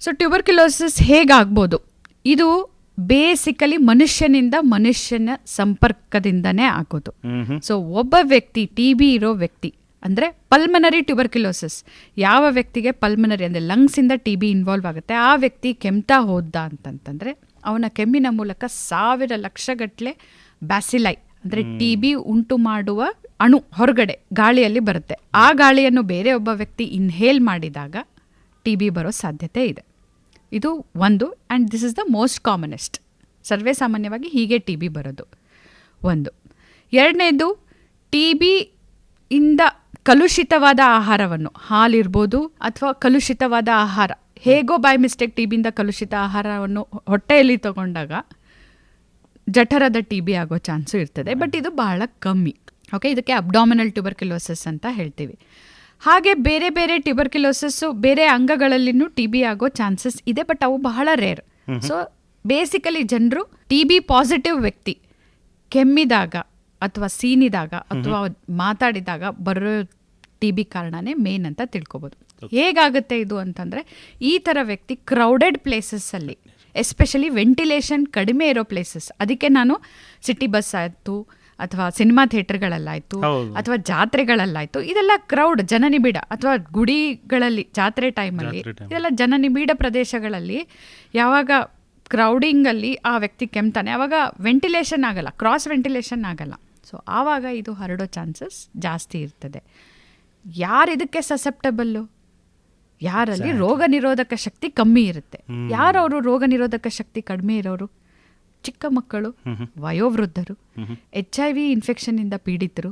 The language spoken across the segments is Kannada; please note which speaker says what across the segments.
Speaker 1: So tuberculosis ಹೇಗಾಗ್ಬೋದು? ಇದು ಬೇಸಿಕಲಿ ಮನುಷ್ಯನಿಂದ ಮನುಷ್ಯನ ಸಂಪರ್ಕದಿಂದನೇ ಆಗೋದು. ಸೊ ಒಬ್ಬ ವ್ಯಕ್ತಿ TB ಇರೋ ವ್ಯಕ್ತಿ ಅಂದರೆ ಪಲ್ಮನರಿ ಟ್ಯೂಬರ್ಕ್ಯುಲೋಸಿಸ್, ಯಾವ ವ್ಯಕ್ತಿಗೆ ಪಲ್ಮನರಿ ಅಂದರೆ ಲಂಗ್ಸಿಂದ TB ಇನ್ವಾಲ್ವ್ ಆಗುತ್ತೆ, ಆ ವ್ಯಕ್ತಿ ಕೆಮ್ತಾ ಹೋದ ಅಂತಂತಂದರೆ ಅವನ ಕೆಮ್ಮಿನ ಮೂಲಕ 1000 ಲಕ್ಷಗಟ್ಟಲೆ ಬ್ಯಾಸಿಲೈ ಅಂದರೆ TB ಉಂಟು ಮಾಡುವ ಅಣು ಹೊರಗಡೆ ಗಾಳಿಯಲ್ಲಿ ಬರುತ್ತೆ. ಆ ಗಾಳಿಯನ್ನು ಬೇರೆ ಒಬ್ಬ ವ್ಯಕ್ತಿ ಇನ್ಹೇಲ್ ಮಾಡಿದಾಗ TB ಬರೋ ಸಾಧ್ಯತೆ ಇದೆ. ಇದು ಒಂದು, and this is the most commonest. ಸರ್ವೇ ಸಾಮಾನ್ಯವಾಗಿ ಹೀಗೆ TB ಬರೋದು ಒಂದು. ಎರಡನೇದು, TB ಇಂದ ಕಲುಷಿತವಾದ ಆಹಾರವನ್ನು, ಹಾಲಿರ್ಬೋದು ಅಥವಾ ಕಲುಷಿತವಾದ ಆಹಾರ, ಹೇಗೋ ಬೈ ಮಿಸ್ಟೇಕ್ TBಯಿಂದ ಕಲುಷಿತ ಆಹಾರವನ್ನು ಹೊಟ್ಟೆಯಲ್ಲಿ ತಗೊಂಡಾಗ ಜಠರದ TB ಆಗೋ ಚಾನ್ಸು ಇರ್ತದೆ. ಬಟ್ ಇದು ಬಹಳ ಕಮ್ಮಿ. ಓಕೆ, ಇದಕ್ಕೆ ಅಬ್ಡಾಮಿನಲ್ ಟ್ಯೂಬರ್ಕ್ಯುಲೋಸಿಸ್ ಅಂತ ಹೇಳ್ತೀವಿ. ಹಾಗೆ ಬೇರೆ ಬೇರೆ ಟ್ಯೂಬರ್ಕ್ಯುಲೋಸಿಸ್ಸು ಬೇರೆ ಅಂಗಗಳಲ್ಲಿನೂ TB ಆಗೋ ಚಾನ್ಸಸ್ ಇದೆ, ಬಟ್ ಅವು ಬಹಳ ರೇರ್. ಸೊ ಬೇಸಿಕಲಿ ಜನರು TB ಪಾಸಿಟಿವ್ ವ್ಯಕ್ತಿ ಕೆಮ್ಮಿದಾಗ ಅಥವಾ ಸೀನಿದಾಗ ಅಥವಾ ಮಾತಾಡಿದಾಗ ಬರೋ TB ಕಾರಣನೇ ಮೇನ್ ಅಂತ ತಿಳ್ಕೊಬೋದು. ಹೇಗಾಗುತ್ತೆ ಇದು ಅಂತಂದರೆ, ಈ ಥರ ವ್ಯಕ್ತಿ ಕ್ರೌಡೆಡ್ ಪ್ಲೇಸಸ್ಸಲ್ಲಿ, ಎಸ್ಪೆಷಲಿ ವೆಂಟಿಲೇಷನ್ ಕಡಿಮೆ ಇರೋ ಪ್ಲೇಸಸ್, ಅದಕ್ಕೆ ನಾನು ಸಿಟಿ ಬಸ್ ಆಯಿತು ಅಥವಾ ಸಿನಿಮಾ ಥಿಯೇಟರ್ಗಳಲ್ಲಾಯಿತು ಅಥವಾ ಜಾತ್ರೆಗಳಲ್ಲಾಯಿತು, ಇದೆಲ್ಲ ಕ್ರೌಡ್, ಜನನಿಬಿಡ, ಅಥವಾ ಗುಡಿಗಳಲ್ಲಿ ಜಾತ್ರೆ ಟೈಮಲ್ಲಿ, ಇದೆಲ್ಲ ಜನನಿಬಿಡ ಪ್ರದೇಶಗಳಲ್ಲಿ ಯಾವಾಗ ಕ್ರೌಡಿಂಗಲ್ಲಿ ಆ ವ್ಯಕ್ತಿ ಕೆಮ್ತಾನೆ, ಆವಾಗ ವೆಂಟಿಲೇಷನ್ ಆಗಲ್ಲ, ಕ್ರಾಸ್ ವೆಂಟಿಲೇಷನ್ ಆಗಲ್ಲ. ಸೊ ಆವಾಗ ಇದು ಹರಡೋ ಚಾನ್ಸಸ್ ಜಾಸ್ತಿ ಇರ್ತದೆ. ಯಾರು ಇದಕ್ಕೆ ಸಸೆಪ್ಟಬಲ್ಲು? ಯಾರಲ್ಲಿ ರೋಗ ನಿರೋಧಕ ಶಕ್ತಿ ಕಮ್ಮಿ ಇರುತ್ತೆ. ಯಾರವರು ರೋಗ ನಿರೋಧಕ ಶಕ್ತಿ ಕಡಿಮೆ ಇರೋರು? ಚಿಕ್ಕ ಮಕ್ಕಳು, ವಯೋವೃದ್ಧರು, HIV ಇನ್ಫೆಕ್ಷನ್ನಿಂದ ಪೀಡಿತರು,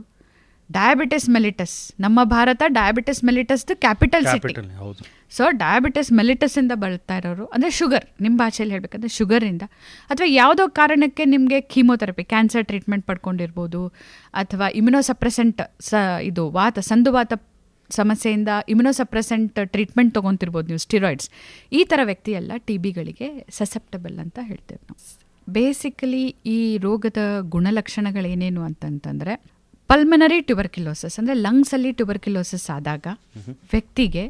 Speaker 1: ಡಯಾಬಿಟಿಸ್ ಮೆಲಿಟಸ್. ನಮ್ಮ ಭಾರತ ಡಯಾಬಿಟಿಸ್ ಮೆಲಿಟಸ್ದು ಕ್ಯಾಪಿಟಲ್ ಸಿಟಿ. ಸೊ ಡಯಾಬಿಟಿಸ್ ಮೆಲಿಟಸ್ಸಿಂದ ಬಳಲ್ತಾ ಇರೋರು, ಅಂದರೆ ಶುಗರ್, ನಿಮ್ಮ ಭಾಷೆಯಲ್ಲಿ ಹೇಳಬೇಕಂದ್ರೆ ಶುಗರಿಂದ, ಅಥವಾ ಯಾವುದೋ ಕಾರಣಕ್ಕೆ ನಿಮಗೆ ಕೀಮೋಥೆರಪಿ, ಕ್ಯಾನ್ಸರ್ ಟ್ರೀಟ್ಮೆಂಟ್ ಪಡ್ಕೊಂಡಿರ್ಬೋದು, ಅಥವಾ ಇಮ್ಯುನೋಸಪ್ರೆಸೆಂಟ್ ಇದು ಸಂದುವಾತ ಸಮಸ್ಯೆಯಿಂದ ಇಮ್ಯುನೋಸಪ್ರೆಸೆಂಟ್ ಟ್ರೀಟ್ಮೆಂಟ್ ತೊಗೊತಿರ್ಬೋದು ನೀವು, ಸ್ಟಿರಾಯ್ಡ್ಸ್. ಈ ಥರ ವ್ಯಕ್ತಿ ಎಲ್ಲ TBಗಳಿಗೆ ಸಸೆಪ್ಟಬಲ್ ಅಂತ ಹೇಳ್ತೇವೆ ನಾವು. ಬೇಸಿಕಲಿ ಈ ರೋಗದ ಗುಣಲಕ್ಷಣಗಳೇನೇನು ಅಂತಂತಂದರೆ, ಪಲ್ಮನರಿ ಟ್ಯೂಬರ್ಕ್ಯುಲೋಸಿಸ್ ಅಂದರೆ ಲಂಗ್ಸಲ್ಲಿ ಟ್ಯೂಬರ್ಕ್ಯುಲೋಸಿಸ್ ಆದಾಗ ವ್ಯಕ್ತಿಗೆ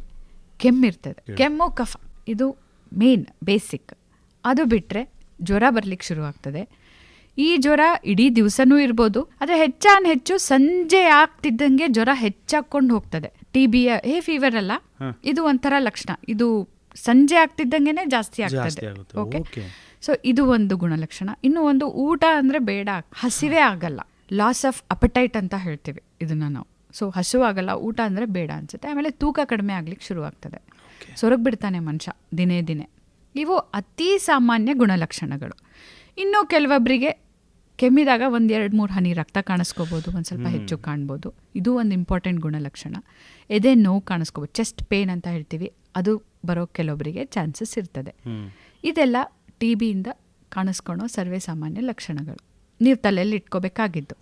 Speaker 1: ಕೆಮ್ಮಿರ್ತದೆ, ಕೆಮ್ಮು ಕಫ, ಇದು ಮೇನ್ ಬೇಸಿಕ್. ಅದು ಬಿಟ್ಟರೆ ಜ್ವರ ಬರಲಿಕ್ಕೆ ಶುರುವಾಗ್ತದೆ. ಈ ಜ್ವರ ಇಡೀ ದಿವಸನೂ ಇರ್ಬೋದು, ಆದರೆ ಹೆಚ್ಚು ಸಂಜೆ ಆಗ್ತಿದ್ದಂಗೆ ಜ್ವರ ಹೆಚ್ಚಾಕೊಂಡು ಹೋಗ್ತದೆ. TBಯ ಫೀವರ್ ಅಲ್ಲ, ಇದು ಒಂಥರ ಲಕ್ಷಣ, ಇದು ಸಂಜೆ ಆಗ್ತಿದ್ದಂಗೆ ಜಾಸ್ತಿ ಆಗ್ತದೆ. ಓಕೆ, ಸೊ ಇದು ಒಂದು ಗುಣಲಕ್ಷಣ. ಇನ್ನು ಒಂದು, ಊಟ ಅಂದರೆ ಬೇಡ, ಹಸಿವೆ ಆಗಲ್ಲ, ಲಾಸ್ ಆಫ್ ಅಪಟೈಟ್ ಅಂತ ಹೇಳ್ತೀವಿ ಇದನ್ನು ನಾವು. ಸೊ ಹಸಿವು ಆಗಲ್ಲ, ಊಟ ಅಂದರೆ ಬೇಡ ಅನಿಸುತ್ತೆ. ಆಮೇಲೆ ತೂಕ ಕಡಿಮೆ ಆಗ್ಲಿಕ್ಕೆ ಶುರುವಾಗ್ತದೆ, ಸೊರಗಿ ಬಿಡ್ತಾನೆ ಮನುಷ್ಯ ದಿನೇ ದಿನೇ. ಇವು ಅತಿ ಸಾಮಾನ್ಯ ಗುಣಲಕ್ಷಣಗಳು. ಇನ್ನು ಕೆಲವೊಬ್ಬರಿಗೆ ಕೆಮ್ಮಿದಾಗ 1-2-3 ಹನಿ ರಕ್ತ ಕಾಣಿಸ್ಕೋಬೋದು, ಒಂದು ಸ್ವಲ್ಪ ಹೆಚ್ಚು ಕಾಣ್ಬೋದು, ಇದು ಒಂದು ಇಂಪಾರ್ಟೆಂಟ್ ಗುಣಲಕ್ಷಣ. ಎದೆ ನೋವು ಕಾಣಿಸ್ಕೋಬೋದು, ಚೆಸ್ಟ್ ಪೇನ್ ಅಂತ ಹೇಳ್ತೀವಿ, ಅದು ಬರೋ ಕೆಲವೊಬ್ಬರಿಗೆ ಚಾನ್ಸಸ್ ಇರ್ತದೆ. ಇದೆಲ್ಲ TBಯಿಂದ ಕಾಣಿಸ್ಕೊಳೋ ಸರ್ವೇ ಸಾಮಾನ್ಯ ಲಕ್ಷಣಗಳು, ನೀವು ತಲೆಯಲ್ಲಿ ಇಟ್ಕೋಬೇಕಾಗಿದ್ದು.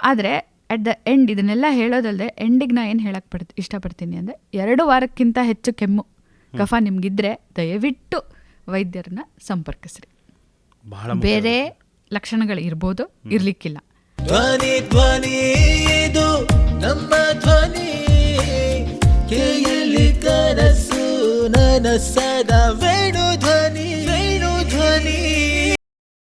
Speaker 1: ಆದರೆ ಅಟ್ ದ ಎಂಡ್ ಇದನ್ನೆಲ್ಲ ಹೇಳೋದಲ್ಲದೆ ಎಂಡಿಗೆ ನಾ ಏನು ಹೇಳಕ್ಕೆ ಇಷ್ಟಪಡ್ತೀನಿ ಅಂದರೆ, 2 ವಾರಕ್ಕಿಂತ ಹೆಚ್ಚು ಕೆಮ್ಮು ಕಫ ನಿಮಗಿದ್ರೆ ದಯವಿಟ್ಟು ವೈದ್ಯರನ್ನ ಸಂಪರ್ಕಿಸ್ರಿ. ಬೇರೆ ಲಕ್ಷಣಗಳು ಇರ್ಬೋದು, ಇರ್ಲಿಕ್ಕಿಲ್ಲ.
Speaker 2: ಧ್ವನಿ ಧ್ವನಿ ಇದು ನಮ್ಮ ಧ್ವನಿ, ಕೇಳಿ ಕನಸು ನನಸದ ವೇಣು ಧ್ವನಿ.